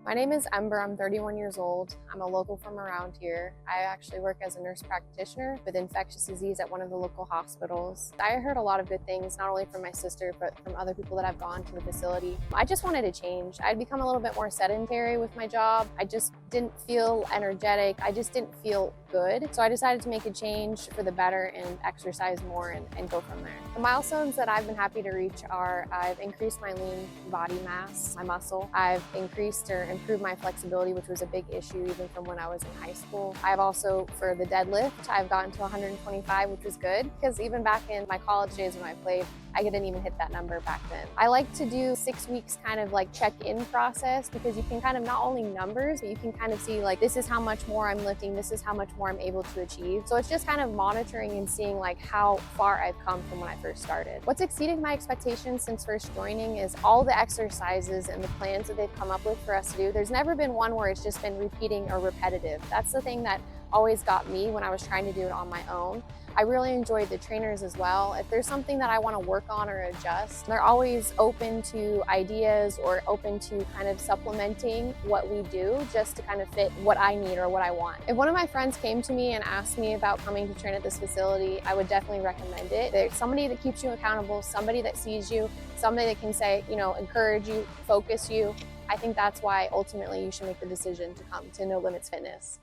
My name is Ember. I'm 31 years old. I'm a local from around here. I actually work as a nurse practitioner with infectious disease at one of the local hospitals. I heard a lot of good things, not only from my sister, but from other people that have gone to the facility. I just wanted to change. I'd become a little bit more sedentary with my job. I just didn't feel energetic. I just didn't feel good. So I decided to make a change for the better and exercise more and go from there. The milestones that I've been happy to reach are I've increased my lean body mass, my muscle. I've increased or improved my flexibility, which was a big issue even from when I was in high school. I've also, for the deadlift, I've gotten to 125, which was good because even back in my college days when I played, I didn't even hit that number back then. I like to do 6 weeks kind of like check-in process because you can kind of not only numbers, but you can kind of see like, this is how much more I'm lifting, this is how much more I'm able to achieve. So it's just kind of monitoring and seeing like how far I've come from when I first started. What's exceeded my expectations since first joining is all the exercises and the plans that they've come up with for us to do. There's never been one where it's just been repeating or repetitive. That's the thing that always got me when I was trying to do it on my own. I really enjoyed the trainers as well. If there's something that I want to work on or adjust, they're always open to ideas or open to kind of supplementing what we do just to kind of fit what I need or what I want. If one of my friends came to me and asked me about coming to train at this facility, I would definitely recommend it. There's somebody that keeps you accountable, somebody that sees you, somebody that can say, encourage you, focus you. I think that's why ultimately you should make the decision to come to No Limits Fitness.